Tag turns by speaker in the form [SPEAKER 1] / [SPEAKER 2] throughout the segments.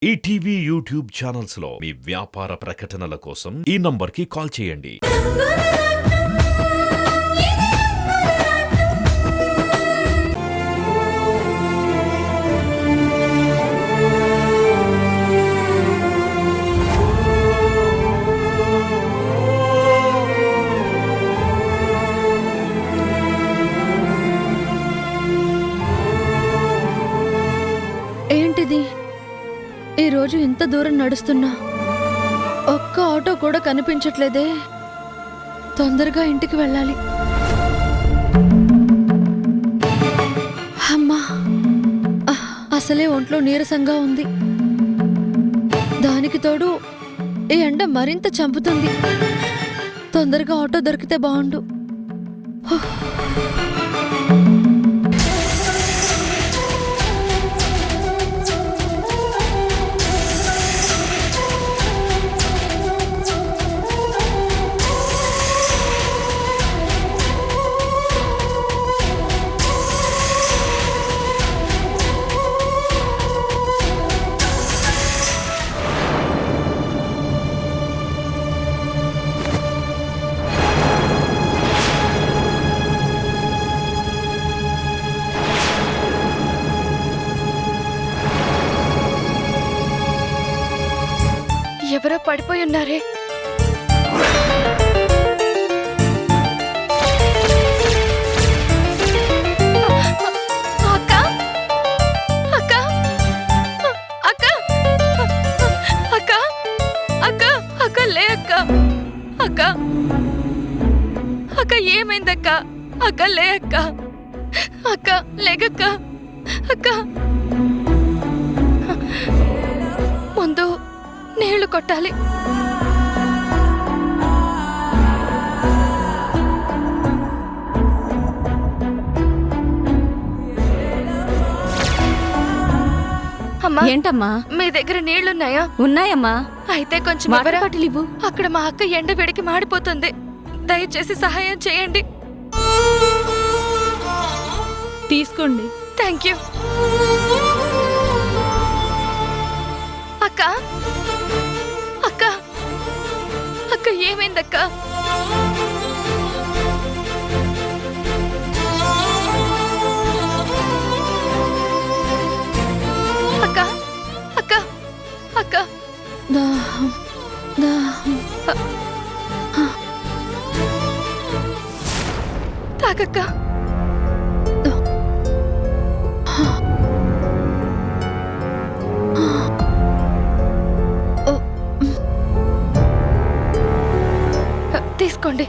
[SPEAKER 1] ETV YouTube channels లో మీ వ్యాపార ప్రకటనల కోసం ఈ నంబర్కి కాల్ చేయండి.
[SPEAKER 2] ఏంటిది? ఈరోజు ఇంత దూరం నడుస్తున్నా ఒక్క ఆటో కూడా కనిపించట్లేదే. తొందరగా ఇంటికి వెళ్ళాలి. అమ్మా, అసలే ఒంట్లో నీరసంగా ఉంది. దానికి తోడు ఈ ఎండ మరింత చంపుతుంది. తొందరగా ఆటో దొరికితే బాగుండు. ఎవరో పడిపోయి ఉన్నారే. అక్క, అక్క, అక్క, అక్క, అక్క, అక్క, లే అక్క, అక్క, అక్క, ఏమైందక్క? అక్క, లే అక్క, అక్క, లేగక్క, అక్క, ముందు నీళ్లు కొట్టాలి. అమ్మా,
[SPEAKER 3] ఏంటమ్మా?
[SPEAKER 2] మీ దగ్గర నీళ్లున్నాయా?
[SPEAKER 3] ఉన్నాయమ్మా.
[SPEAKER 2] అయితే కొంచెం
[SPEAKER 3] వాటర్
[SPEAKER 2] ఇవ్వరా?
[SPEAKER 3] బాటిల్ ఇవ్వు.
[SPEAKER 2] అక్కడ మా అక్క ఎండ వేడికి మాడిపోతుంది. దయచేసి సహాయం చేయండి.
[SPEAKER 3] తీసుకోండి.
[SPEAKER 2] Thank you. అక్క, అక్క, అక్క, ఏమైందక్క? అక్క, అక్క, అక్క, దాహం, దాహం. తాగక్క. తీసుకోండి.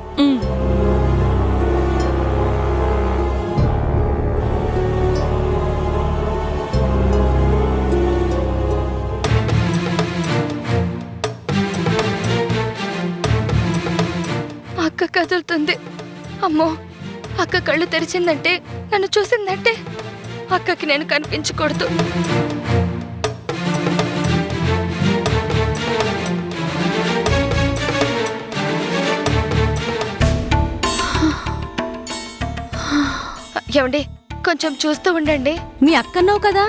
[SPEAKER 2] అక్క కదులుతుంది. అమ్మో, అక్క కళ్ళు తెరిచిందంటే, నన్ను చూసిందంటే అక్కకి నేను కనిపించకూడదు. ఏమండి, కొంచెం చూస్తూ ఉండండి.
[SPEAKER 3] మీ అక్కన్నావు కదా.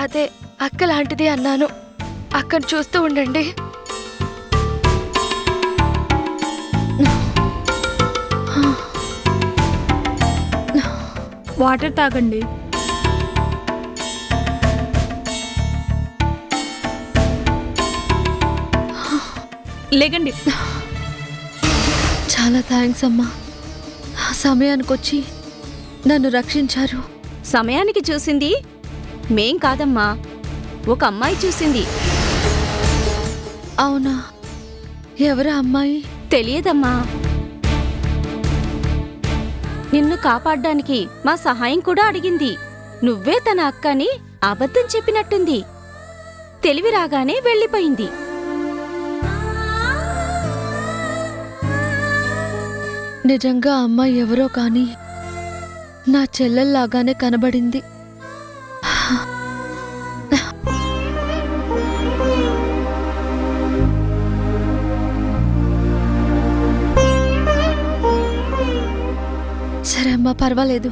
[SPEAKER 2] అదే అక్క లాంటిది అన్నాను. అక్కను చూస్తూ ఉండండి.
[SPEAKER 3] వాటర్ తాగండి. లేగండి.
[SPEAKER 2] చాలా థ్యాంక్స్ అమ్మా. సమయానికి వచ్చి నన్ను రక్షించారు.
[SPEAKER 3] సమయానికి చూసింది మేం కాదమ్మా, ఒక అమ్మాయి చూసింది.
[SPEAKER 2] అవునా? ఎవరా అమ్మాయి?
[SPEAKER 3] తెలియదమ్మా. నిన్ను కాపాడ్డానికి మా సహాయం కూడా అడిగింది. నువ్వే తన అక్కని అబద్ధం చెప్పినట్టుంది. తెలివి రాగానే వెళ్ళిపోయింది.
[SPEAKER 2] నిజంగా అమ్మాయి ఎవరో కానీ నా చెల్లెల్లాగానే కనబడింది. సరే అమ్మా, పర్వాలేదు.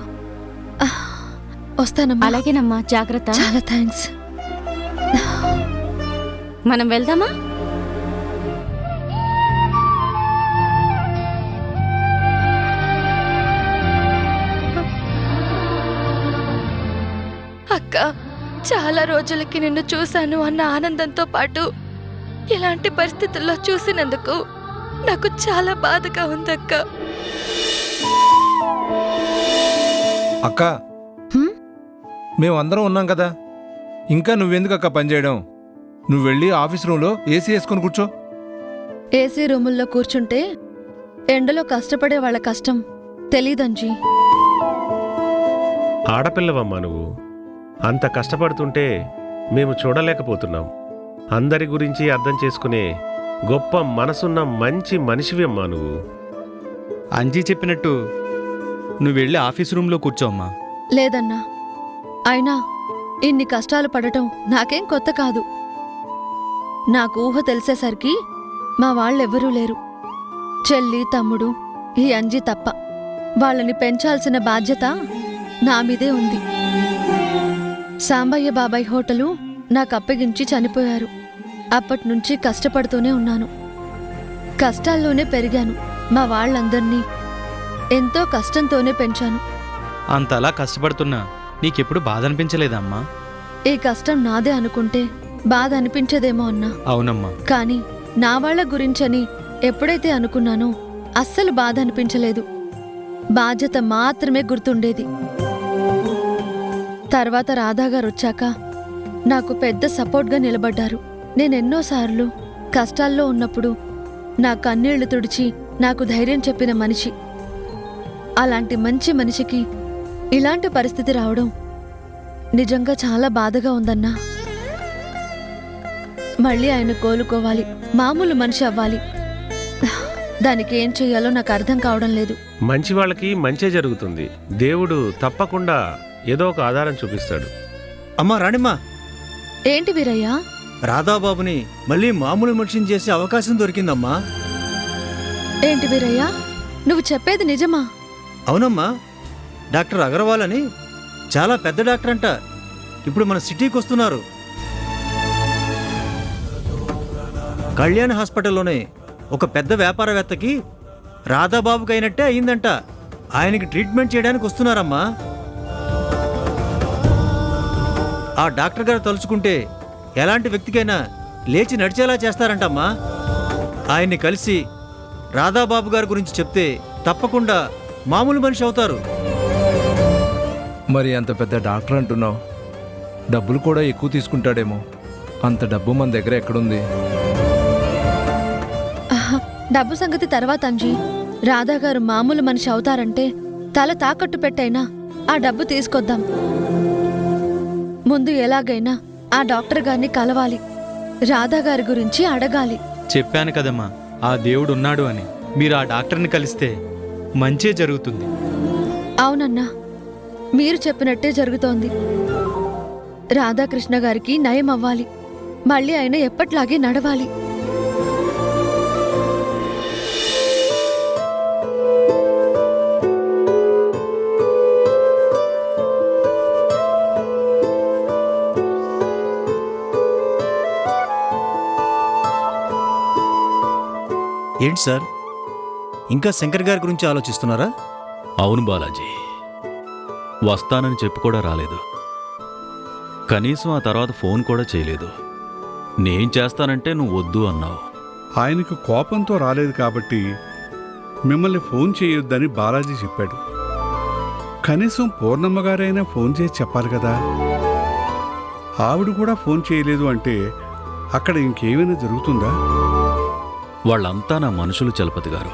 [SPEAKER 2] వస్తానమ్మా.
[SPEAKER 3] అలాగేనమ్మా, జాగ్రత్త.
[SPEAKER 2] చాలా థ్యాంక్స్.
[SPEAKER 3] మనం వెళ్దామా?
[SPEAKER 2] అక్క, చాలా రోజులకి నిన్ను చూశాను అన్న ఆనందంతో పాటు ఇలాంటి పరిస్థితుల్లో చూసినందుకు నాకు చాలా బాధగా ఉందక్క.
[SPEAKER 4] అక్క, మేమందరం ఉన్నాం కదా, ఇంకా నువ్వెందుకు అక్క పనిచేయడం? నువ్వు వెళ్ళి ఆఫీస్ రూమ్లో ఏసీ వేసుకొని కూర్చో.
[SPEAKER 2] ఏసీ రూముల్లో కూర్చుంటే ఎండలో కష్టపడే వాళ్ళ కష్టం తెలీదంజీ.
[SPEAKER 5] ఆడపిల్లవమ్మా నువ్వు. అంత కష్టపడుతుంటే మేము చూడలేకపోతున్నాం. అందరి గురించి అర్థం చేసుకునే గొప్ప మనసున్న మంచి మనిషివి అమ్మా నువ్వు.
[SPEAKER 6] అంజీ చెప్పినట్టు నువ్వు వెళ్ళి ఆఫీస్ రూమ్లో కూర్చోమ్మా.
[SPEAKER 2] లేదన్నా, అయినా ఇన్ని కష్టాలు పడటం నాకేం కొత్త కాదు. నాకు ఊహ తెలిసేసరికి మా వాళ్ళెవ్వరూ లేరు. చెల్లి, తమ్ముడు, ఈ అంజీ తప్ప. వాళ్ళని పెంచాల్సిన బాధ్యత నా మీదే ఉంది. సాంబయ్య బాబాయ్ హోటలు నాకు అప్పగించి చనిపోయారు. అప్పట్నుంచి కష్టపడుతూనే ఉన్నాను. కష్టాల్లోనే పెరిగాను. మా వాళ్ళందర్నీ ఎంతో కష్టంతోనే పెంచాను.
[SPEAKER 6] అంతలా కష్టపడుతున్నా నీకెప్పుడు బాధ అనిపించలేదమ్మా?
[SPEAKER 2] ఈ కష్టం నాదే అనుకుంటే బాధ అనిపించదేమో అన్నా.
[SPEAKER 6] అవునమ్మా.
[SPEAKER 2] కాని నా వాళ్ళ గురించని ఎప్పుడైతే అనుకున్నానో అస్సలు బాధ అనిపించలేదు. బాధ్యత మాత్రమే గుర్తుండేది. తర్వాత రాధాగారొచ్చాక నాకు పెద్ద సపోర్ట్గా నిలబడ్డారు. నేనెన్నోసార్లు కష్టాల్లో ఉన్నప్పుడు నా కన్నీళ్లు తుడిచి నాకు ధైర్యం చెప్పిన మనిషి. అలాంటి మంచి మనిషికి ఇలాంటి పరిస్థితి రావడం నిజంగా చాలా బాధగా ఉందన్నా. మళ్ళీ ఆయన కోలుకోవాలి, మామూలు మనిషి అవ్వాలి. దానికి ఏం చెయ్యాలో నాకు అర్థం కావడం లేదు.
[SPEAKER 5] మంచి వాళ్ళకి మంచే జరుగుతుంది. దేవుడు తప్పకుండా ఏదో ఒక ఆధారం చూపిస్తాడు.
[SPEAKER 7] అమ్మా రాణిమ్మా,
[SPEAKER 2] ఏంటి వీరయ్యా?
[SPEAKER 7] రాధాబాబుని మళ్ళీ మామూలు మనిషిని చేసే అవకాశం దొరికిందమ్మా.
[SPEAKER 2] ఏంటి వీరయ్యా, నువ్వు చెప్పేది నిజమా?
[SPEAKER 7] అవునమ్మా, డాక్టర్ అగర్వాల్ అని చాలా పెద్ద డాక్టర్ అంట. ఇప్పుడు మన సిటీకి వస్తున్నారు. కళ్యాణ్ హాస్పిటల్లోనే ఒక పెద్ద వ్యాపారవేత్తకి రాధాబాబుకి అయినట్టే అయిందంట. ఆయనకి ట్రీట్మెంట్ చేయడానికి వస్తున్నారమ్మా. ఆ డాక్టర్ గారు తలుచుకుంటే ఎలాంటి వ్యక్తికైనా లేచి నడిచేలా చేస్తారంటమ్మా. ఆయన్ని కలిసి రాధాబాబు గారి గురించి చెప్తే తప్పకుండా మామూలు మనిషి అవుతారు.
[SPEAKER 4] మరి అంత పెద్ద డాక్టర్ అంటున్నావు, డబ్బులు కూడా ఎక్కువ తీసుకుంటాడేమో. అంత డబ్బు మన దగ్గర ఎక్కడుంది?
[SPEAKER 2] ఆహా, డబ్బు సంగతి తర్వాత అంజీ. రాధాగారు మామూలు మనిషి అవుతారంటే తల తాకట్టు పెట్టైనా ఆ డబ్బు తీసుకొద్దాం. ముందు ఎలాగైనా ఆ డాక్టర్ గారిని కలవాలి, రాధాగారి గురించి అడగాలి.
[SPEAKER 6] చెప్పాను కదమ్మా, ఆ దేవుడు ఉన్నాడు అని. మీరు ఆ డాక్టర్ని కలిస్తే మంచే జరుగుతుంది.
[SPEAKER 2] అవునన్నా, మీరు చెప్పినట్టే జరుగుతోంది. రాధాకృష్ణ గారికి నయం అవ్వాలి, మళ్ళీ ఆయన ఎప్పట్లాగే నడవాలి.
[SPEAKER 7] ఏంటి సార్, ఇంకా శంకర్ గారి గురించి ఆలోచిస్తున్నారా?
[SPEAKER 8] అవును బాలాజీ, వస్తానని చెప్పి కూడా రాలేదు. కనీసం ఆ తర్వాత ఫోన్ కూడా చేయలేదు. నేను చేస్తానంటే నువ్వు వద్దు అన్నావు.
[SPEAKER 9] ఆయనకు కోపంతో రాలేదు కాబట్టి మిమ్మల్ని ఫోన్ చేయొద్దని బాలాజీ చెప్పాడు. కనీసం పూర్ణమ్మగారైనా ఫోన్ చేసి చెప్పాలి కదా. ఆవిడ కూడా ఫోన్ చేయలేదు అంటే అక్కడ ఇంకేమైనా జరుగుతుందా?
[SPEAKER 8] వాళ్ళంతా నా మనుషులు చలపతి గారు.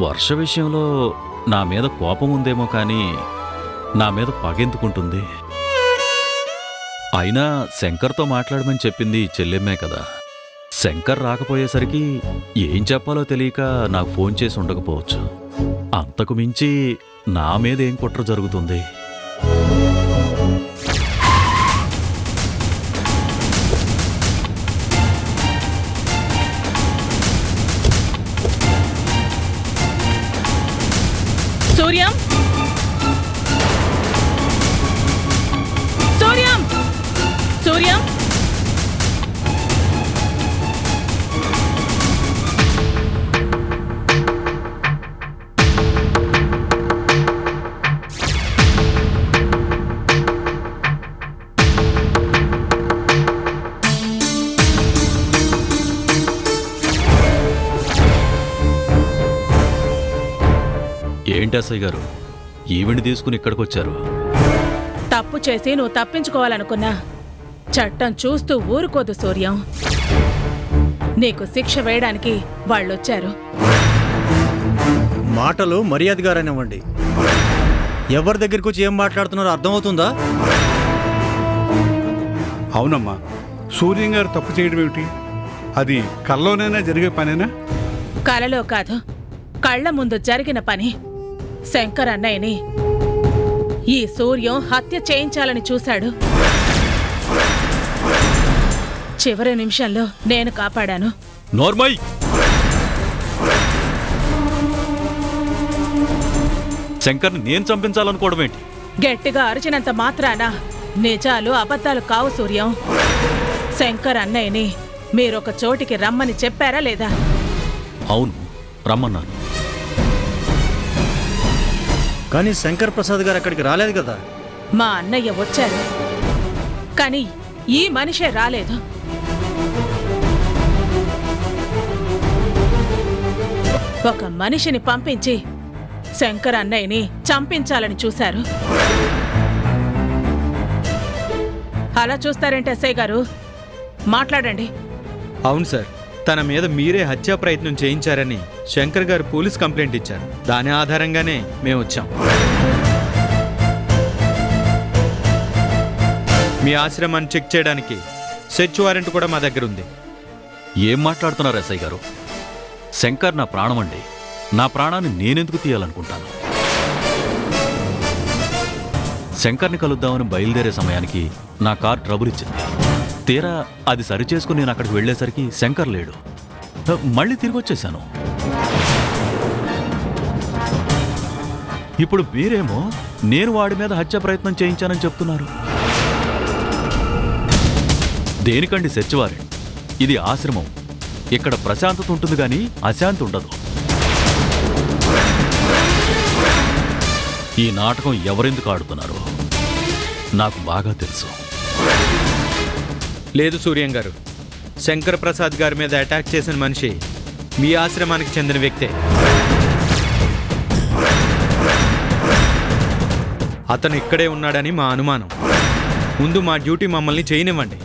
[SPEAKER 8] వర్ష విషయంలో నా మీద కోపం ఉందేమో కానీ నా మీద పగెందుకుంటుంది? అయినా శంకర్తో మాట్లాడమని చెప్పింది చెల్లెమ్మే కదా. శంకర్ రాకపోయేసరికి ఏం చెప్పాలో తెలియక నాకు ఫోన్ చేసి ఉండకపోవచ్చు. అంతకు మించి నా మీద ఏం కుట్ర జరుగుతుంది?
[SPEAKER 10] సూర్యం, సూర్యం, సూర్యం,
[SPEAKER 8] ఏంటి అసయ్య గారు ఈవిని తీసుకుని ఇక్కడికి వచ్చారు?
[SPEAKER 10] తప్పు చేసి నువ్వు తప్పించుకోవాలనుకున్నా చట్టం చూస్తూ ఊరుకోదు సూర్యం. నీకు శిక్ష వేయడానికి వాళ్ళొచ్చారు.
[SPEAKER 7] మాటలు మర్యాదగారనివ్వండి. ఎవరి దగ్గరికి వచ్చి ఏం మాట్లాడుతున్నారో అర్థమవుతుందా?
[SPEAKER 9] అవునమ్మా, సూర్యం గారు తప్పు చేయడం ఏమిటి? అది కల్లోనైనా జరిగే పనేనా?
[SPEAKER 10] కలలో కాదు, కళ్ళ ముందు జరిగిన పని. శంకర్ అన్నయ్యని ఈ సూర్యం హత్య చేయించాలని చూశాడు. చివరి నిమిషంలో నేను కాపాడాను.
[SPEAKER 8] నోర్మై! శంకర్ని నేను చంపించాలనుకోవడం ఏంటి?
[SPEAKER 10] గట్టిగా అరిచినంత మాత్రాన నిజాలు అబద్ధాలు కావు సూర్యం. శంకర్ అన్నయ్యని మీరొక చోటికి రమ్మని చెప్పారా లేదా?
[SPEAKER 8] అవును, రమ్మన్నాను.
[SPEAKER 7] కానీ శంకర్ ప్రసాద్ గారు అక్కడికి రాలేదు కదా.
[SPEAKER 10] మా అన్నయ్య వచ్చారు, కానీ ఈ మనిషే రాలేదు. ఒక మనిషిని పంపించి శంకర్ అన్నయ్యని చంపించాలని చూశారు. అలా చూస్తారేంటి ఎస్ఐ గారు? మాట్లాడండి.
[SPEAKER 6] అవును సార్, తన మీద మీరే హత్యా ప్రయత్నం చేయించారని శంకర్ గారు పోలీస్ కంప్లైంట్ ఇచ్చారు. దాని ఆధారంగానే మేము వచ్చాం. మీ ఆశ్రమాన్ని చెక్ చేయడానికి సెర్చ్ వారెంట్ కూడా మా దగ్గర ఉంది.
[SPEAKER 8] ఏం మాట్లాడుతున్నారు ఎస్ఐ గారు? శంకర్ నా ప్రాణం అండి. నా ప్రాణాన్ని నేనెందుకు తీయాలనుకుంటాను? శంకర్ని కలుద్దామని బయలుదేరే సమయానికి నా కార్ ట్రబుల్ ఇచ్చింది. తీరా అది సరిచేసుకుని నేను అక్కడికి వెళ్ళేసరికి శంకర్ లేడు. మళ్ళీ తిరిగి వచ్చేశాను. ఇప్పుడు మీరేమో నేను వాడి మీద హత్య ప్రయత్నం చేయించానని చెప్తున్నారు. దేనికండి సెర్చ్ వారెంట్? ఇది ఆశ్రమం. ఇక్కడ ప్రశాంతత ఉంటుంది కానీ అశాంతి ఉండదు. ఈ నాటకం ఎవరెందుకు ఆడుతున్నారో నాకు బాగా తెలుసు.
[SPEAKER 6] లేదు సూర్యం గారు, శంకర్ ప్రసాద్ గారి మీద అటాక్ చేసిన మనిషి మీ ఆశ్రమానికి చెందిన వ్యక్తే. అతను ఇక్కడే ఉన్నాడని మా అనుమానం. ముందు మా డ్యూటీ మమ్మల్ని చేయనివ్వండి.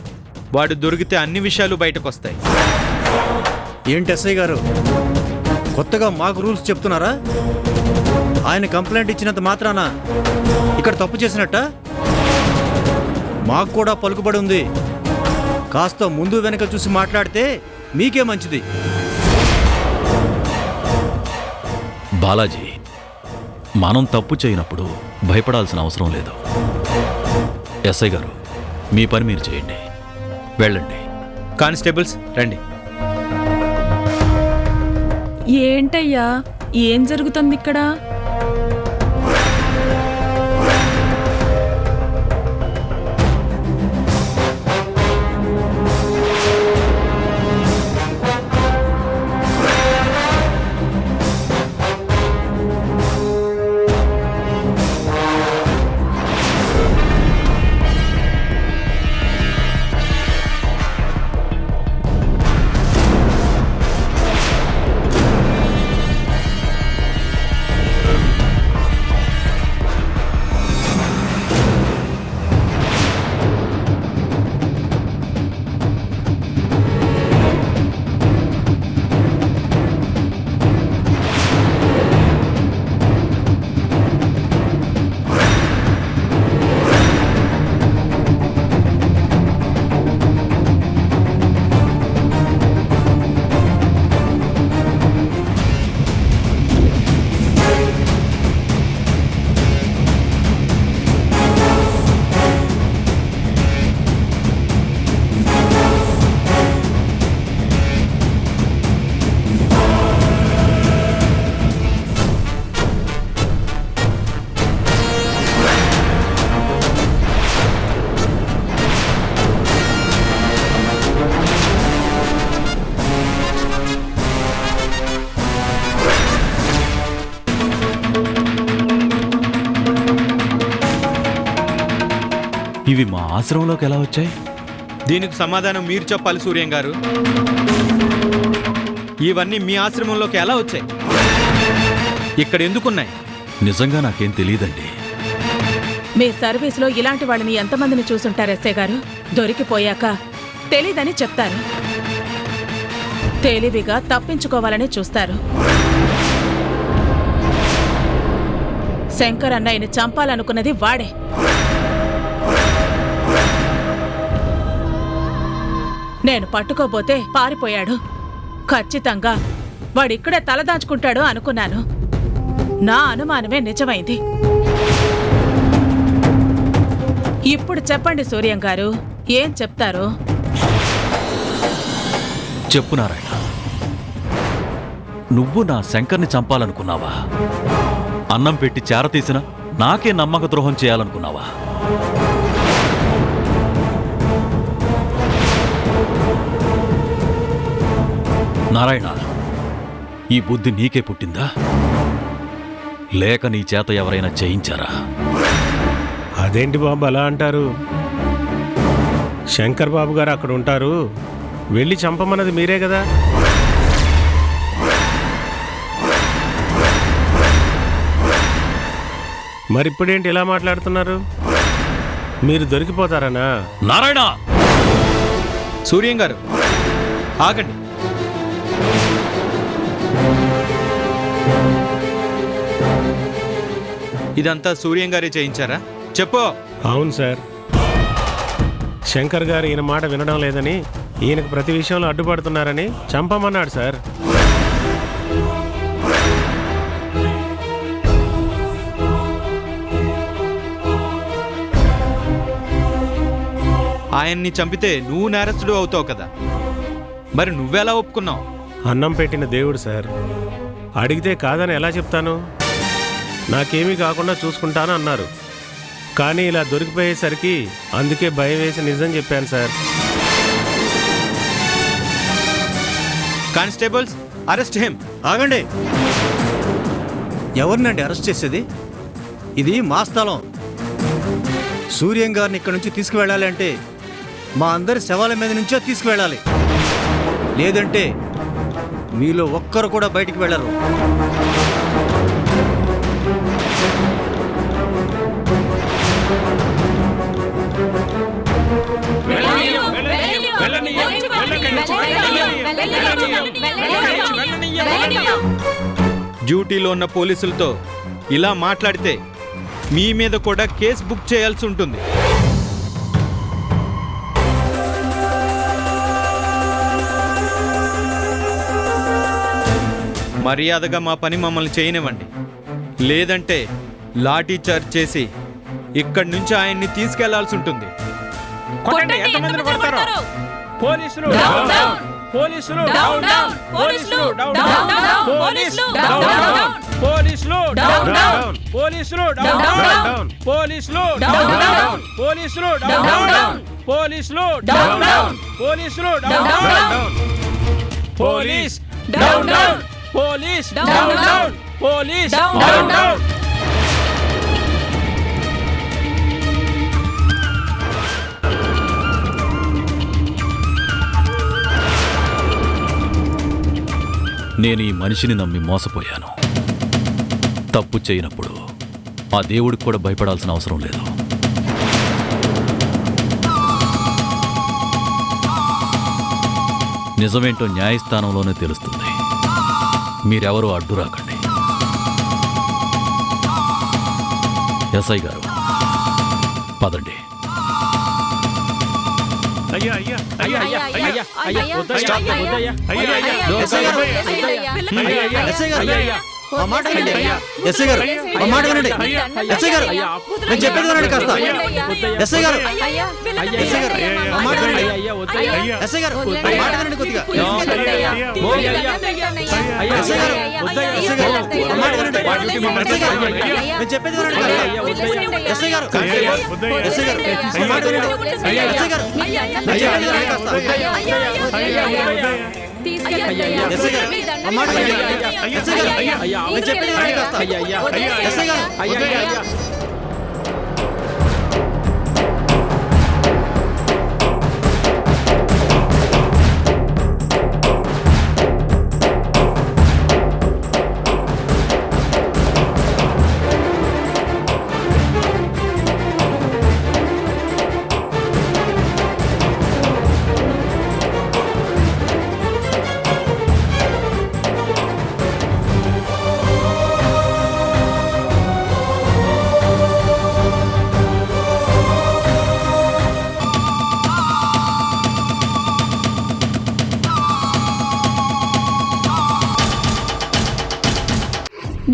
[SPEAKER 6] వాడు దొరికితే అన్ని విషయాలు బయటకు వస్తాయి.
[SPEAKER 7] ఏంటి ఎస్ఐ గారు, కొత్తగా మాకు రూల్స్ చెప్తున్నారా? ఆయన కంప్లైంట్ ఇచ్చినంత మాత్రాన ఇక్కడ తప్పు చేసినట్ట? మాకు కూడా పలుకుబడి ఉంది. కాస్త ముందు వెనక చూసి మాట్లాడితే మీకే మంచిది.
[SPEAKER 8] బాలాజీ, మనం తప్పు చేయనప్పుడు భయపడాల్సిన అవసరం లేదు. ఎస్ఐ గారు, మీ పని మీరు చేయండి. వెళ్ళండి.
[SPEAKER 6] కానిస్టేబుల్స్ రండి.
[SPEAKER 10] ఏంటయ్యా, ఏం జరుగుతుంది ఇక్కడ?
[SPEAKER 8] ఇవి మా ఆశ్రమంలోకి ఎలా వచ్చాయి?
[SPEAKER 6] దీనికి సమాధానం మీరు చెప్పాలి సూర్యం గారు. ఇవన్నీ మీ ఆశ్రమంలోకి ఎలా వచ్చాయి? ఇక్కడ ఎందుకున్నాయి?
[SPEAKER 8] నిజంగా నాకేం తెలియదండి.
[SPEAKER 10] మీ సర్వీస్లో ఇలాంటి వాళ్ళని ఎంతమందిని చూసుంటారు ఎస్ఐ గారు? దొరికిపోయాక తెలీదని చెప్తారు, తెలివిగా తప్పించుకోవాలని చూస్తారు. శంకర్ అన్నయ్యని చంపాలనుకున్నది వాడే. నేను పట్టుకోబోతే పారిపోయాడు. ఖచ్చితంగా వాడిక్కడే తలదాచుకుంటాడు అనుకున్నాను. నా అనుమానమే నిజమైంది. ఇప్పుడు చెప్పండి సూర్యం గారు, ఏం చెప్తారు?
[SPEAKER 8] చెప్పు నారాయణ, నువ్వు నా శంకర్ని చంపాలనుకున్నావా? అన్నం పెట్టి చేరతీసిన నాకే నమ్మక ద్రోహం చేయాలనుకున్నావా? నారాయణ, ఈ బుద్ధి నీకే పుట్టిందా, లేక నీ చేత ఎవరైనా చేయించారా?
[SPEAKER 5] అదేంటి బాబు అలా అంటారు? శంకర్ బాబు గారు అక్కడ ఉంటారు, వెళ్ళి చంపమన్నది మీరే కదా. మరిప్పుడేంటి ఇలా మాట్లాడుతున్నారు? మీరు దొరికిపోతారనా?
[SPEAKER 8] నారాయణ!
[SPEAKER 6] సూర్యం గారు ఆగండి. ఇదంతా సూర్యం గారే చేయించారా? చెప్పు.
[SPEAKER 5] అవును సార్, శంకర్ గారు ఈయన మాట వినడం లేదని, ఈయనకు ప్రతి విషయంలో అడ్డుపడుతున్నారని చంపమన్నాడు సార్.
[SPEAKER 6] ఆయన్ని చంపితే నువ్వు నేరస్తుడు అవుతావు కదా, మరి నువ్వెలా ఒప్పుకున్నావు?
[SPEAKER 5] అన్నం పెట్టిన దేవుడు సార్, అడిగితే కాదని ఎలా చెప్తాను? నాకేమీ కాకుండా చూసుకుంటాను అన్నారు, కానీ ఇలా దొరికిపోయేసరికి అందుకే భయం వేసి నిజం చెప్పాను సార్.
[SPEAKER 6] Constables, arrest him.
[SPEAKER 7] ఆగండి! ఎవరినండి అరెస్ట్ చేసేది? ఇది మా స్థలం. సూర్యం గారిని ఇక్కడి నుంచి తీసుకువెళ్ళాలి అంటే మా అందరి శవాల మీద నుంచే తీసుకువెళ్ళాలి, లేదంటే మీలో ఒక్కరు కూడా బయటికి వెళ్ళరు.
[SPEAKER 6] డ్యూటీలో ఉన్న పోలీసులతో ఇలా మాట్లాడితే మీ మీద కూడా కేసు బుక్ చేయాల్సి ఉంటుంది. మర్యాదగా మా పని మమ్మల్ని చేయనివ్వండి, లేదంటే లాఠీ చార్జ్ చేసి ఇక్కడి నుంచి ఆయన్ని తీసుకెళ్లాల్సి ఉంటుంది.
[SPEAKER 4] పోలీసులు పోలీసులు పోలీసులు పోలీసులు పోలీసులు పోలీసులు పోలీసులు పోలీసులు పోలీసులు పోలీసులు police down down police down down police down down.
[SPEAKER 8] నేను ఈ మనిషిని నమ్మి మోసపోయాను. తప్పు చేయనప్పుడు ఆ దేవుడికి కూడా భయపడాల్సిన అవసరం లేదు. నిజమేంటో న్యాయస్థానంలోనే తెలుస్తుంది. మీరెవరూ అడ్డు రాకండి. ఎస్ఐ గారు, పదండి.
[SPEAKER 5] అయ్యా అయ్యా అయ్యా అయ్యా అయ్యా అయ్యా
[SPEAKER 7] ఎస్ఐ గారు, ఆ మాట వినండి. ఎస్ఐ గారు, ఆ మాట వినండి. ఎస్ఐ గారు, నేను చెప్పేది వినండి కాస్త. ఎస్ఐ గారు, ఎస్ఐ గారు, ఆ మాట వినండి. ఎస్ఐ గారు, ఆ మాట వినండి కొద్దిగా. ఎస్ఐ గారు, ఎస్ఐ గారు, ఆ మాట వినండి. ఎస్ఐ గారు, నేను చెప్పేది వినండి కాస్త. ఎస్ఐ గారు, ఎస్ఐ గారు, ఆ మాట వినండి. ఎస్ఐ గారు, నేను చెప్పేది వినండి కాస్త. ఎస్ఐ గారు, ఆ మాట వినండి. ఎస్ఐ గారు, నేను చెప్పేది వినండి కాస్త. ఎస్ఐ గారు,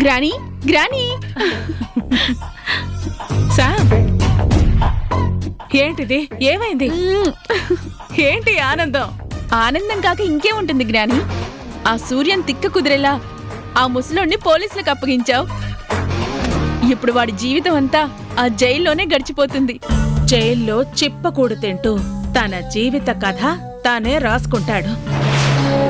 [SPEAKER 3] గ్రానీ గ్రానీ
[SPEAKER 10] శామ్, ఏంటిది? ఏమైంది? ఏంటి ఆనందం?
[SPEAKER 3] ఆనందం కాక ఇంకేముంటుంది గ్రానీ? ఆ సూర్యన్ తిక్క కుదిరేలా ఆ ముసలోడిని పోలీసులకు అప్పగించావు. ఇప్పుడు వాడి జీవితం అంతా ఆ జైల్లోనే గడిచిపోతుంది.
[SPEAKER 10] జైల్లో చిప్పకూడు తింటూ తన జీవిత కథ తానే రాసుకుంటాడు.